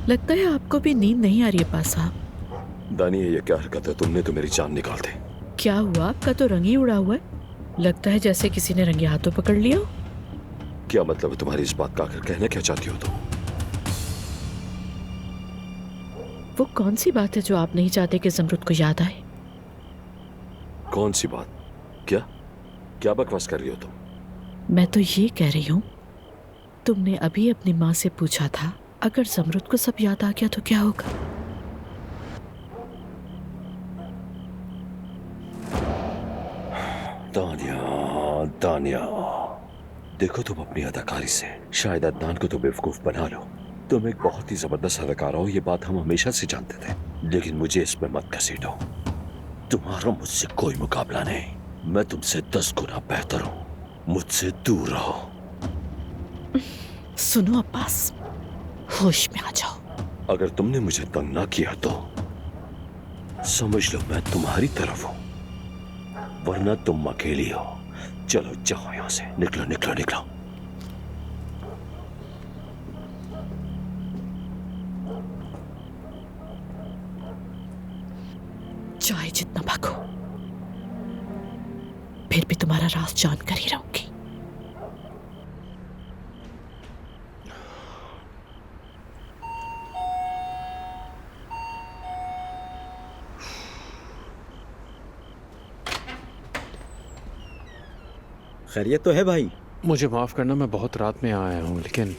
लगता है आपको भी नींद नहीं आ रही है पास साहब। दानिया, ये क्या हरकत है? तुमने तो मेरी जान निकाल दी। क्या हुआ? आपका तो रंग ही उड़ा हुआ है। लगता है जैसे किसी ने रंगे हाथों पकड़ लिया हो। क्या मतलब है तुम्हारी इस बात का? आखिर कहना क्या चाहती हो तुम? वो कौन सी बात है जो आप नहीं चाहते कि ज़मरुद को याद आए? कौन सी बात? क्या क्या बकवास कर रही हो तुम? मैं तो ये कह रही हूँ, तुमने अभी अपनी माँ से पूछा था अगर ज़मरुद को सब याद आ गया तो क्या होगा? दानिया, दानिया, देखो तुम अपनी अदाकारी से शायद अदनान को तो बेवकूफ बना लो। तुम एक बहुत ही जबरदस्त अदाकारा हो, ये बात हम हमेशा से जानते थे, लेकिन मुझे इसमें मत घसीटो। तुम्हारा मुझसे कोई मुकाबला नहीं। मैं तुमसे 10 गुना बेहतर हूँ। मुझसे दूर रहो। सुनो अब्बास, होश में आ जाओ। अगर तुमने मुझे तंग ना किया तो समझ लो मैं तुम्हारी तरफ हूँ, वरना तुम अकेली हो। चलो जाओ यहां से, निकलो निकलो निकलो। चाहे जितना भागो, फिर भी तुम्हारा राज जानकर ही रहूंगी। खैरियत तो है भाई? मुझे माफ़ करना, मैं बहुत रात में आया हूँ, लेकिन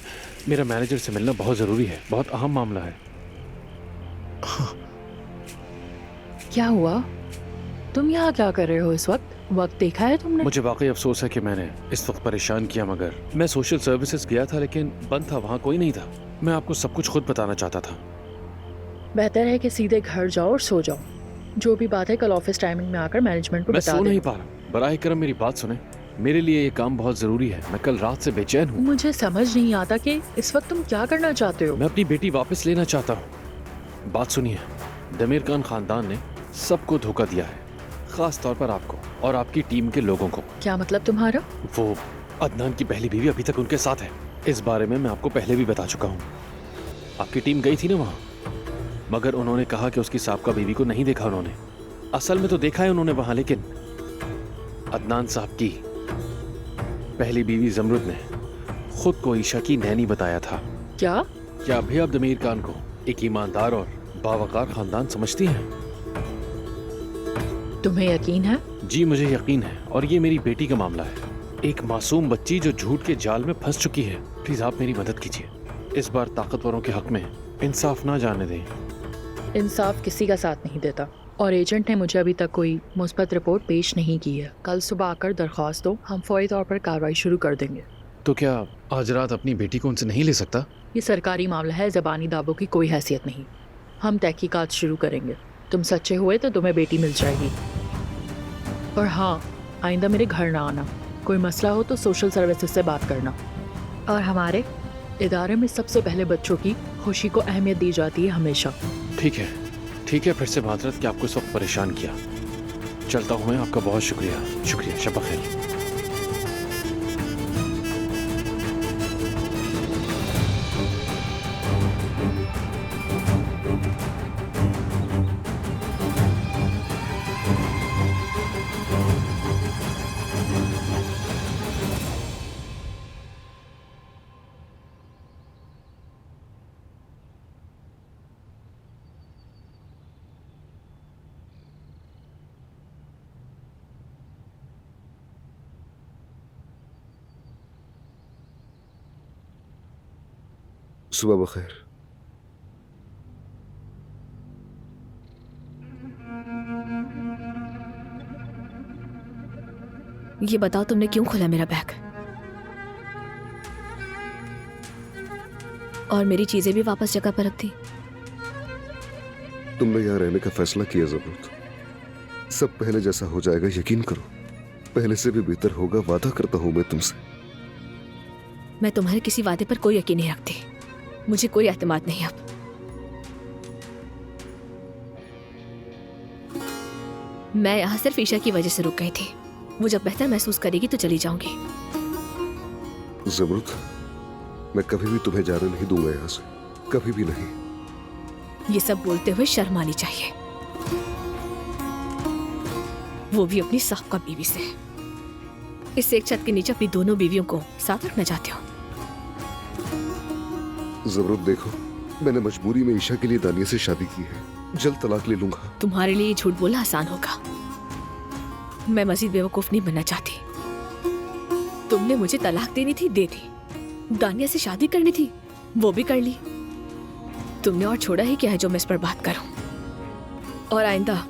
मेरा मैनेजर से मिलना बहुत ज़रूरी है। बहुत अहम मामला है। क्या हुआ? तुम यहाँ क्या कर रहे हो इस वक्त? वक्त देखा है तुमने? मुझे वाकई अफसोस है कि मैंने इस वक्त परेशान किया, मगर मैं सोशल सर्विसेज गया था लेकिन बंद था, वहाँ कोई नहीं था। मैं आपको सब कुछ खुद बताना चाहता था। बेहतर है कि सीधे घर जाओ और सो जाओ। जो भी बात है कल ऑफिस टाइमिंग में आकर मैनेजमेंट को मैं बता सो नहीं देना। पा रहा। बराए करम मेरी बात सुने। मेरे लिए ये काम बहुत ज़रूरी है। मैं कल रात से बेचैन हूँ। मुझे समझ नहीं आता कि इस वक्त तुम क्या करना चाहते हो। मैं अपनी बेटी वापस लेना चाहता हूँ। बात सुनिए, दमीर खान खानदान ने सबको धोखा दिया है, खास तौर पर आपको और आपकी टीम के लोगों को। क्या मतलब तुम्हारा? वो अदनान की पहली बीवी अभी तक उनके साथ है। इस बारे में मैं आपको पहले भी बता चुका हूँ। आपकी टीम गई थी ना वहाँ, मगर उन्होंने कहा कि उसकी साबका बीवी को नहीं देखा उन्होंने। असल में तो देखा है उन्होंने वहाँ, लेकिन अदनान साहब की पहली बीवी ज़मरुद ने खुद को ईशा की नैनी बताया था। क्या अभी आप दमीर खान को एक ईमानदार और बावकार खानदान समझती हैं? तुम्हें यकीन है? जी मुझे यकीन है, और ये मेरी बेटी का मामला है। एक मासूम बच्ची जो झूठ के जाल में फंस चुकी है। प्लीज आप मेरी मदद कीजिए। इस बार ताकतवरों के हक में इंसाफ ना जाने दें। इंसाफ किसी का साथ नहीं देता, और एजेंट ने मुझे अभी तक कोई मुस्बत रिपोर्ट पेश नहीं की है। कल सुबह आकर दरख्वास्त दो, हम फौरी तौर पर कार्रवाई शुरू कर देंगे। तो क्या आज रात अपनी बेटी को उनसे नहीं ले सकता? ये सरकारी मामला है, ज़बानी दावों की कोई हैसियत नहीं। हम तहकीकात शुरू करेंगे। तुम सच्चे हुए तो तुम्हें बेटी मिल जाएगी। और हाँ, आइंदा मेरे घर ना आना। कोई मसला हो तो सोशल सर्विसेज से बात करना। और हमारे इदारे में सबसे पहले बच्चों की खुशी को अहमियत दी जाती है हमेशा। ठीक है, फिर से माजरत कि आपको इस वक्त परेशान किया। चलता हूँ मैं। आपका बहुत शुक्रिया। शुक्रिया। शब खैर। सुबह बखैर। ये बताओ तुमने क्यों खोला मेरा बैग? और मेरी चीजें भी वापस जगह पर रख दी? तुमने यहाँ रहने का फैसला किया ज़मरुद। सब पहले जैसा हो जाएगा, यकीन करो। पहले से भी बेहतर होगा, वादा करता हूं मैं तुमसे। मैं तुम्हारे किसी वादे पर कोई यकीन नहीं रखती। मुझे कोई एतमाद नहीं अब। मैं यहाँ सिर्फ ईशा की वजह से रुक गई थी। वो जब बेहतर महसूस करेगी तो चली जाऊंगी। ज़मरुद, मैं कभी भी तुम्हें जाने नहीं दूंगा यहाँ से, कभी भी नहीं। ये सब बोलते हुए शर्म आनी चाहिए, वो भी अपनी साहबका बीवी से। इस एक छत के नीचे अपनी दोनों बीवियों को साथ रखना चाहते हो? जबरूत देखो, मैंने मजबूरी में ईशा के लिए दानिया से शादी की है, जल्द तलाक ले लूंगा। तुम्हारे लिए झूठ बोलना आसान होगा। मैं मजीद बेवकूफ नहीं बनना चाहती। तुमने मुझे तलाक देनी थी, दे दी। दानिया से शादी करनी थी, वो भी कर ली। तुमने और छोड़ा ही क्या है जो मैं इस पर बात करूं। और आइंदा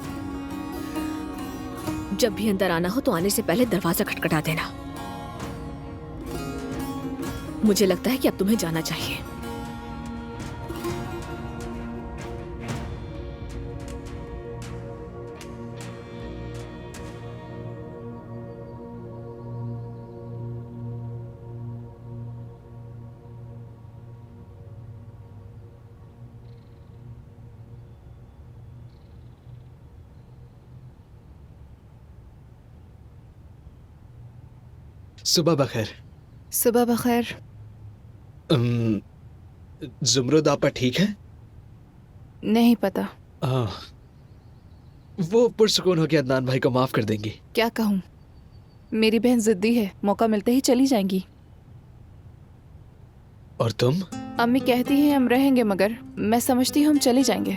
जब भी अंदर आना हो तो आने से पहले दरवाजा खटखटा देना। मुझे लगता है कि अब तुम्हें जाना चाहिए। सुबह बखैर। सुबह बखैर। जुमरुद आपा ठीक है? नहीं पता। वो पुरसुकून होकर अदनान भाई को माफ कर देंगी। क्या कहूँ, मेरी बहन जिद्दी है, मौका मिलते ही चली जाएंगी। और तुम? अम्मी कहती हैं हम रहेंगे, मगर मैं समझती हूँ हम चले जाएंगे।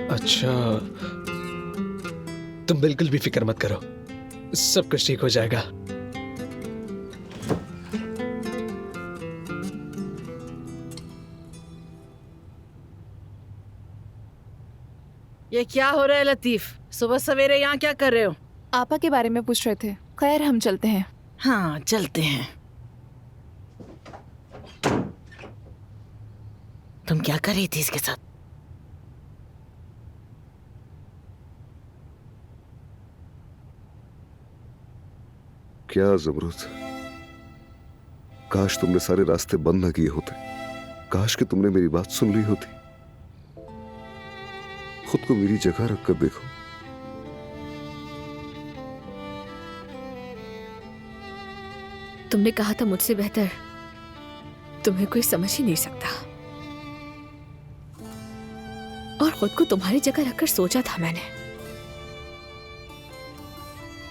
अच्छा, तुम बिल्कुल भी फिक्र मत करो, सब कुछ ठीक हो जाएगा। ये क्या हो रहा है लतीफ? सुबह सवेरे यहाँ क्या कर रहे हो? आपा के बारे में पूछ रहे थे। खैर हम चलते हैं। हाँ चलते हैं। तुम क्या कर रही थी इसके साथ? क्या जबरूत, काश तुमने सारे रास्ते बंद न किए होते। काश कि तुमने मेरी बात सुन ली होती। खुद को मेरी जगह रखकर देखो। तुमने कहा था मुझसे बेहतर तुम्हें कोई समझ ही नहीं सकता, और खुद को तुम्हारी जगह रखकर सोचा था मैंने।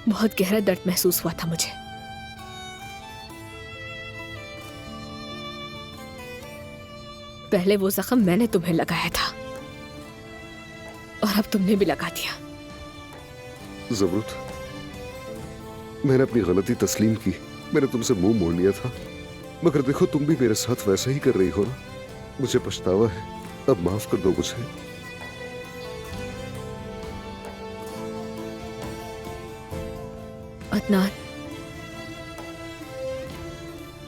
बहुत गहरा दर्द महसूस हुआ था मुझे। पहले वो जख्म मैंने तुम्हें लगाया था और अब तुमने भी लगा दिया। जबरूत, मैंने अपनी गलती तस्लीम की। मैंने तुमसे मुंह मोड़ लिया था, मगर देखो तुम भी मेरे साथ वैसा ही कर रही हो ना। मुझे पछतावा है, अब माफ कर दो मुझे। अदनान,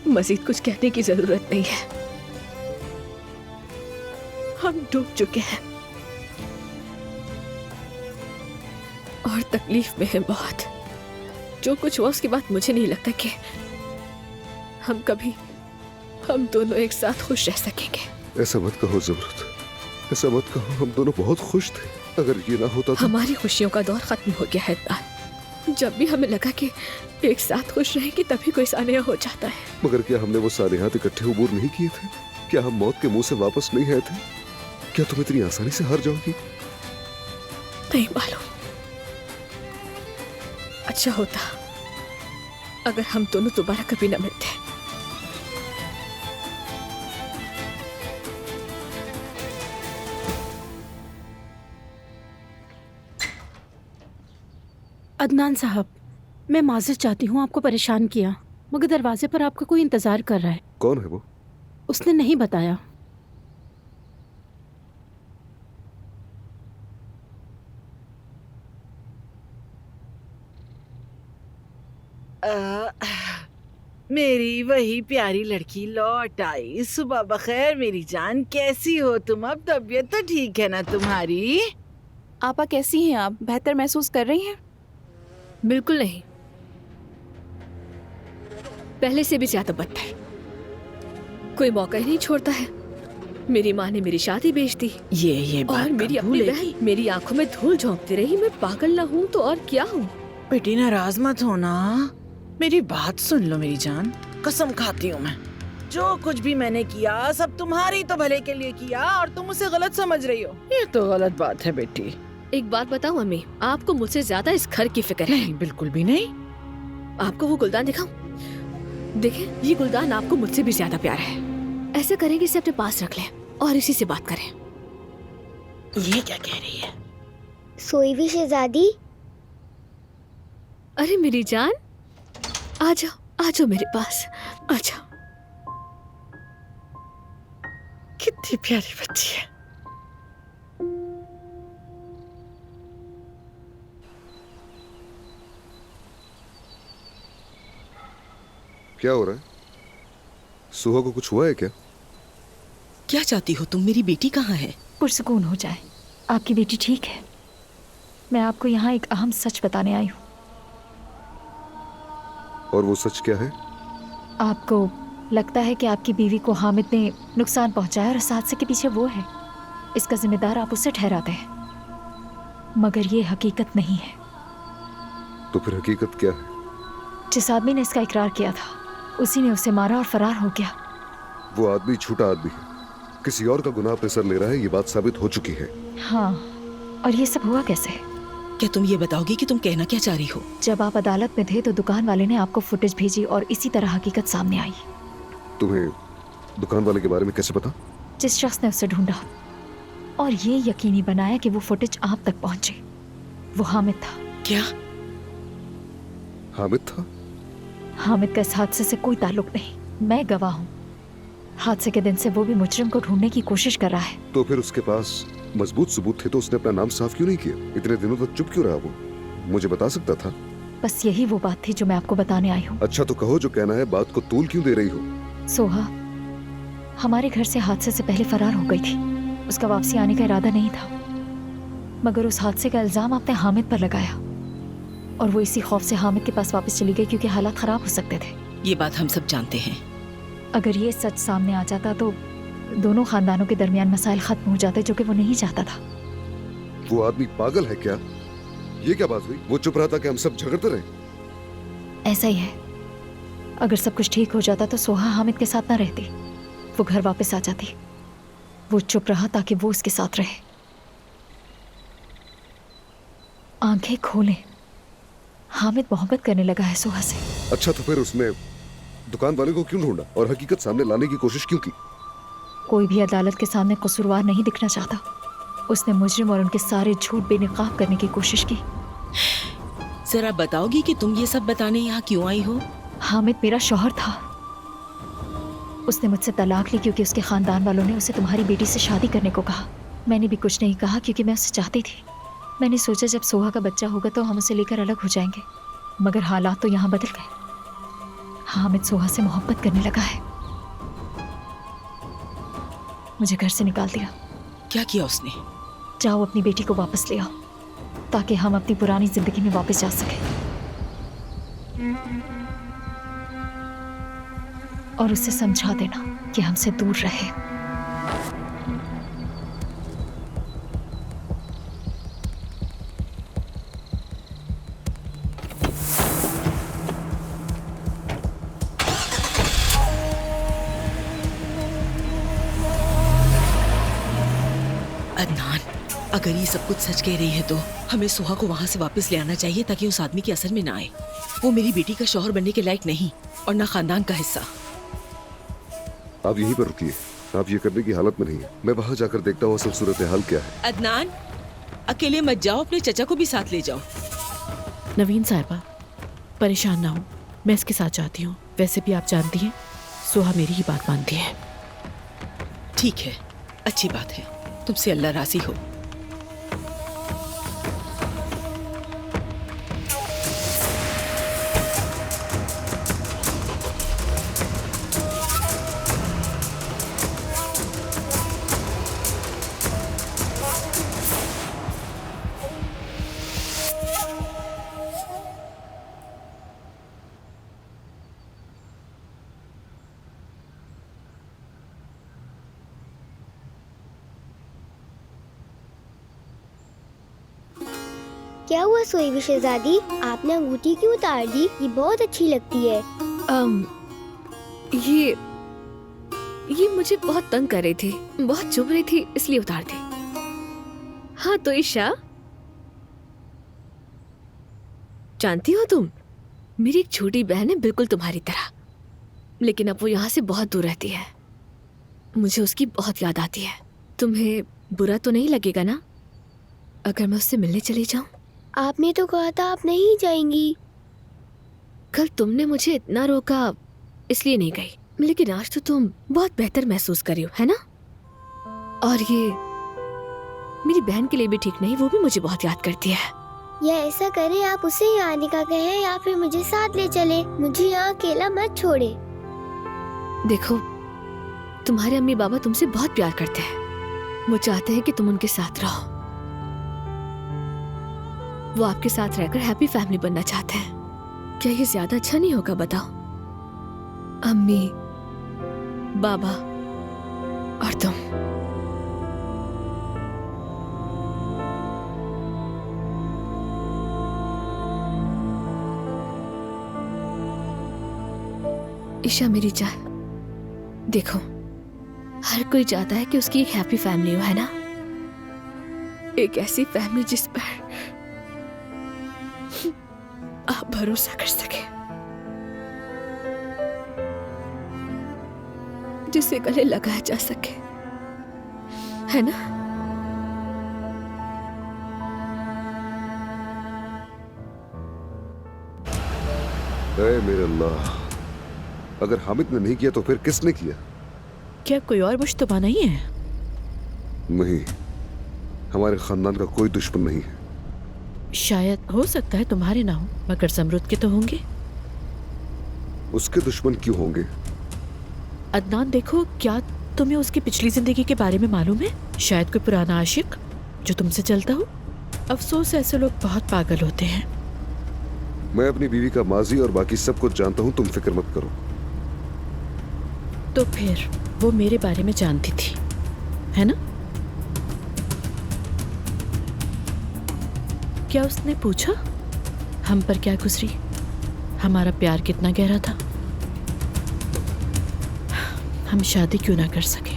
मजीद कुछ कहने की जरूरत नहीं है। हम डूब चुके हैं और तकलीफ में हैं बहुत। जो कुछ हुआ उसके बाद मुझे नहीं लगता कि हम दोनों एक साथ खुश रह सकेंगे। ऐसा मत कहो जबरूत, ऐसा मत कहो। हम दोनों बहुत खुश थे। अगर ये ना होता तो हमारी खुशियों का दौर खत्म हो गया है अदनान। जब भी हमें लगा कि एक साथ खुश रहेंगे तभी कोई सानिया हो जाता है। मगर क्या हमने वो सारे हाथ इकट्ठे उबूर नहीं किए थे? क्या हम मौत के मुंह से वापस नहीं आए थे? क्या तुम इतनी आसानी से हार जाओगी? नहीं मालूम। अच्छा होता अगर हम दोनों दोबारा कभी न मिलते। अदनान साहब, मैं माज़रत चाहती हूँ आपको परेशान किया, मगर दरवाजे पर आपका कोई इंतजार कर रहा है। कौन है वो? उसने नहीं बताया। मेरी वही प्यारी लड़की लौट आई। सुबह बखैर मेरी जान, कैसी हो तुम? अब तबीयत तो ठीक है ना तुम्हारी? आपा कैसी हैं आप? बेहतर महसूस कर रही हैं? बिल्कुल नहीं, पहले से भी ज्यादा बदतर। कोई मौका ही नहीं छोड़ता है। मेरी माँ ने मेरी शादी बेच दी। ये बात और मेरी अपनी बहन मेरी आंखों में धूल झोंकती रही। मैं पागल ना हूँ तो और क्या हूँ? बेटी नाराज मत होना, मेरी बात सुन लो मेरी जान। कसम खाती हूँ मैं, जो कुछ भी मैंने किया सब तुम्हारी तो भले के लिए किया और तुम उसे गलत समझ रही हो। ये तो गलत बात है बेटी। एक बात बताओ मम्मी, आपको मुझसे ज्यादा इस घर की फिक्र है। नहीं, बिल्कुल भी नहीं। आपको वो गुलदान दिखाऊं? देखिए, ये गुलदान आपको मुझसे भी ज्यादा प्यारा है। ऐसा करें कि इसे अपने पास रख लें और इसी से बात करें। ये क्या कह रही है? सोई हुई शहजादी। अरे मेरी जान, आ जाओ, आ जाओ मेरे पास, आ जाओ। कितनी प्यारी बच्ची है। क्या हो रहा है? सुहा को कुछ हुआ है क्या? क्या चाहती हो तुम? मेरी बेटी कहाँ है? पुरसुकून हो जाए, आपकी बेटी ठीक है। मैं आपको यहाँ एक अहम सच बताने आई हूँ। और वो सच क्या है? आपको लगता है कि आपकी बीवी को हामिद ने नुकसान पहुंचाया और इस हादसे के पीछे वो है। इसका जिम्मेदार आप उसे ठहराते हैं, मगर ये हकीकत नहीं है। तो फिर हकीकत क्या है? जिस आदमी ने इसका इकरार किया था उसी ने उसे मारा और फरार हो गया। वो आदमी झूठा आदमी है, किसी और का गुनाह अपने सर ले रहा है। ये बात साबित हो चुकी है। हाँ, और ये सब हुआ कैसे? क्या तुम ये बताओगी कि तुम कहना क्या चाह रही हो? जब आप अदालत में थे तो दुकान वाले ने आपको फुटेज भेजी और इसी तरह हकीकत सामने आई। तुम्हें दुकान वाले के बारे में कैसे पता? जिस शख्स ने उसे ढूंढा और ये यकीनी बनाया कि वो फुटेज आप तक पहुंचे, वो हामिद था। क्या? हामिद था? हामिद का इस हादसे से कोई ताल्लुक नहीं। मैं गवाह हूँ। हादसे के दिन से वो भी मुजरिम को ढूंढने की कोशिश कर रहा है। तो फिर उसके पास मजबूत सबूत थे तो उसने अपना नाम साफ क्यों नहीं किया? इतने दिनों तक चुप क्यों रहा? वो मुझे बता सकता था। बस यही वो बात थी जो मैं आपको बताने आई हूँ। अच्छा तो कहो, जो कहना है। बात को तूल क्यों दे रही हो? सोहा हमारे घर से हादसे से पहले फरार हो गई थी। उसका वापसी आने का इरादा नहीं था, मगर उस हादसे का इल्जाम आपने हामिद पर लगाया और वो इसी खौफ से हामिद के पास वापस चली गई क्योंकि हालात खराब हो सकते थे। ये बात हम सब जानते हैं। अगर ये सच सामने आ जाता तो दोनों खानदानों के दरमियान मसाइल खत्म हो जाते, जो कि वो नहीं चाहता था। वो आदमी पागल है क्या? ये क्या बात हुई? वो चुप रहा था कि हम सब झगड़ते रहे? ऐसा ही है। अगर सब कुछ ठीक हो जाता तो सोहा हामिद के साथ ना रहती, वो घर वापस आ जाती। वो चुप रहा ताकि वो उसके साथ रहे। आंखें खोलें, हामिद मोहब्बत करने लगा है सोहा से। अच्छा तो फिर उसने दुकान वाले को क्यों ढूंढा और हकीकत सामने लाने की कोशिश क्यों की? कोई भी अदालत के सामने कसूरवार नहीं दिखना चाहता। उसने मुजरिम और उनके सारे झूठ बेनकाब करने की कोशिश की। जरा बताओगी कि तुम ये सब बताने यहाँ क्यों आई हो? हामिद मेरा शौहर था। उसने मुझसे तलाक ली क्योंकि उसके खानदान वालों ने उसे तुम्हारी बेटी से शादी करने को कहा। मैंने भी कुछ नहीं कहा क्योंकि मैं उसे चाहती थी। मैंने सोचा जब सोहा का बच्चा होगा तो हम उसे लेकर अलग हो जाएंगे, मगर हालात तो यहाँ बदल गए। हामिद सोहा से मोहब्बत करने लगा है। मुझे घर से निकाल दिया। क्या किया उसने? जाओ अपनी बेटी को वापस ले आओ ताकि हम अपनी पुरानी जिंदगी में वापस जा सकें। और उसे समझा देना कि हमसे दूर रहे। अदनान, अगर ये सब कुछ सच कह रही है तो हमें सुहा को वहाँ से वापस ले आना चाहिए ताकि उस आदमी के असर में ना आए। वो मेरी बेटी का शौहर बनने के लायक नहीं और ना खानदान का हिस्सा। आप यहीं पर रुकिए, आप ये करने की हालत में नहीं है। मैं वहाँ जाकर देखता हूँ असल सूरत हाल क्या है। अदनान, अकेले मत जाओ, अपने चचा को भी साथ ले जाओ। नवीन साहिबा, परेशान ना हो, मैं इसके साथ जाती हूँ। वैसे भी आप जानती हैं सुहा मेरी ही बात मानती है। ठीक है, अच्छी बात है, तुमसे अल्लाह राजी हो। क्या हुआ सोई हुई शहजादी? आपने अंगूठी क्यों उतार दी? ये बहुत अच्छी लगती है। ये मुझे बहुत तंग कर रही थी, बहुत चुभ रही थी, इसलिए उतार दी। हाँ तो ईशा, जानती हो तुम, मेरी एक छोटी बहन है बिल्कुल तुम्हारी तरह, लेकिन अब वो यहाँ से बहुत दूर रहती है। मुझे उसकी बहुत याद आती है। तुम्हें बुरा तो नहीं लगेगा ना अगर मैं उससे मिलने चली जाऊं? आपने तो कहा था आप नहीं जाएंगी। कल तुमने मुझे इतना रोका इसलिए नहीं गई, लेकिन आज तो तुम बहुत बेहतर महसूस कर रही हो, है ना? और ये मेरी बहन के लिए भी ठीक नहीं, वो भी मुझे बहुत याद करती है। या ऐसा करें, आप उसे ही आने का कहें या फिर मुझे साथ ले चले। मुझे यहाँ अकेला मत छोड़े। देखो, तुम्हारे अम्मी बाबा तुमसे बहुत प्यार करते हैं। वो चाहते हैं कि तुम उनके साथ रहो। वो आपके साथ रहकर हैप्पी फैमिली बनना चाहते हैं। क्या ये ज्यादा अच्छा नहीं होगा बताओ? अम्मी, बाबा और तुम। ईशा मेरी जान, देखो, हर कोई चाहता है कि उसकी एक हैप्पी फैमिली हो, है ना? एक ऐसी फैमिली जिस पर आप भरोसा कर सके, जिसे गले लगाया जा सके, है ना? ऐ मेरे अल्लाह, अगर हामिद ने नहीं किया तो फिर किसने किया? क्या कोई और मुश्तबा नहीं है? नहीं, हमारे खानदान का कोई दुश्मन नहीं है। शायद हो सकता है तुम्हारे ना हो, मगर ज़मरुद के तो होंगे। उसके दुश्मन क्यों होंगे? अदनान, देखो, क्या तुम्हें उसकी पिछली जिंदगी के बारे में मालूम है? शायद कोई पुराना आशिक जो तुमसे चलता हो। अफसोस, ऐसे लोग बहुत पागल होते हैं। मैं अपनी बीवी का माजी और बाकी सब कुछ जानता हूँ, तुम फिक्र मत करो। तो फिर वो मेरे बारे में जानती थी, है ना? क्या उसने पूछा हम पर क्या गुजरी, हमारा प्यार कितना गहरा था, हम शादी क्यों ना कर सके?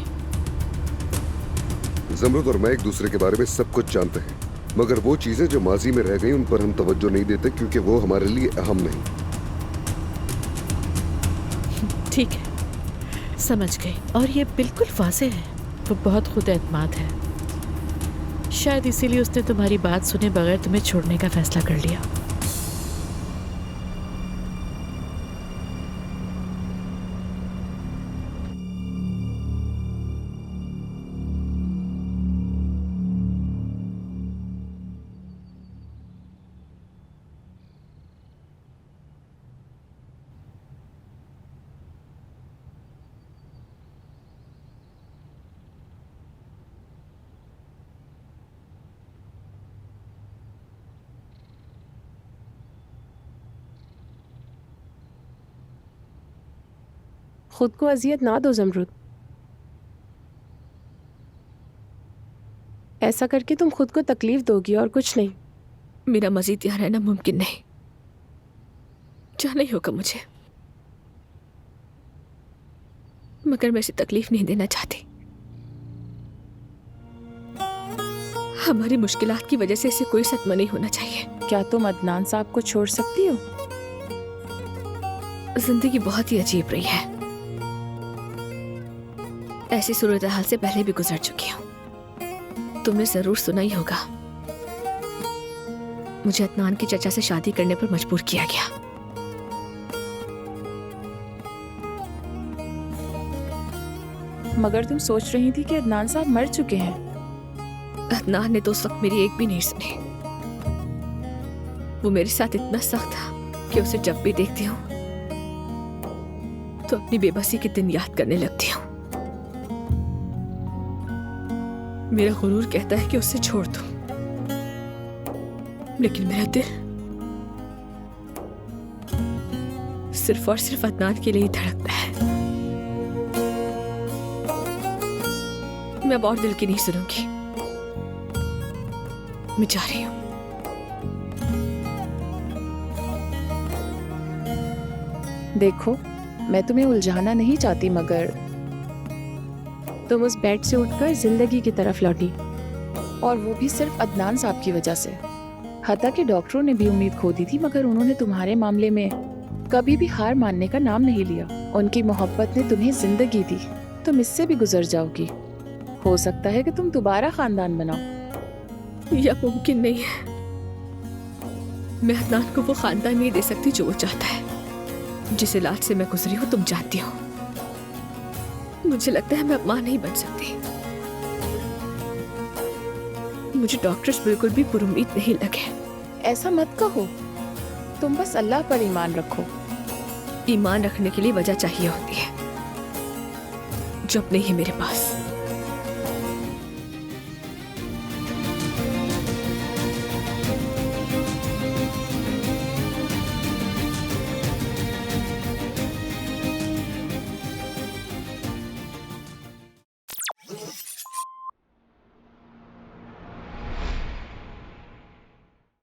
ज़मरुद और मैं एक दूसरे के बारे में सब कुछ जानते हैं, मगर वो चीजें जो माजी में रह गई उन पर हम तवज्जो नहीं देते क्योंकि वो हमारे लिए अहम नहीं। ठीक है, समझ गई। और ये बिल्कुल वाज़ेह है, वो बहुत खुद एतमाद है। शायद इसीलिए उसने तुम्हारी बात सुने बगैर तुम्हें छोड़ने का फैसला कर लिया। खुद को अजियत ना दो ज़मरुद। ऐसा करके तुम खुद को तकलीफ दोगी और कुछ नहीं। मेरा मजीद यहाँ रहना मुमकिन नहीं, जाना ही होगा मुझे, मगर मैं इसे तकलीफ नहीं देना चाहती। हमारी मुश्किलात की वजह से इसे कोई सदमा नहीं होना चाहिए। क्या तुम अदनान साहब को छोड़ सकती हो? जिंदगी बहुत ही अजीब रही है, ऐसी सूरत हाल से पहले भी गुजर चुकी हूँ। तुमने जरूर सुना ही होगा, मुझे अदनान की चचा से शादी करने पर मजबूर किया गया। मगर तुम सोच रही थी कि अदनान साहब मर चुके हैं। अदनान ने तो उस वक्त मेरी एक भी नहीं सुनी। वो मेरे साथ इतना सख्त था कि उसे जब भी देखती हूँ तो अपनी बेबसी के दिन याद करने लगती हूँ। मेरा गुरूर कहता है कि उसे छोड़ दूं, लेकिन मेरा दिल सिर्फ और सिर्फ अदनान के लिए ही धड़कता है। मैं अब और दिल की नहीं सुनूंगी, मैं जा रही हूं। देखो, मैं तुम्हें उलझाना नहीं चाहती, मगर तुम उस बेड से उठकर जिंदगी की तरफ लौटी, और वो भी सिर्फ अदनान साहब की वजह से। हत्ता कि डॉक्टरों ने भी उम्मीद खो दी थी, मगर उन्होंने तुम्हारे मामले में कभी भी हार मानने का नाम नहीं लिया। उनकी मोहब्बत ने तुम्हें जिंदगी दी, तुम इससे भी गुजर जाओगी। हो सकता है कि तुम दोबारा खानदान बनाओ। यह मुमकिन नहीं है। मैं अदनान को वो खानदान नहीं दे सकती जो वो चाहता है। जिस इलाज से मैं गुजरी हूँ तुम जानती हो। मुझे लगता है मैं अब माँ नहीं बन सकती। मुझे डॉक्टर्स बिल्कुल भी पुरुमीद नहीं लगे। ऐसा मत कहो, तुम बस अल्लाह पर ईमान रखो। ईमान रखने के लिए वजह चाहिए होती है जो अब नहीं है मेरे पास।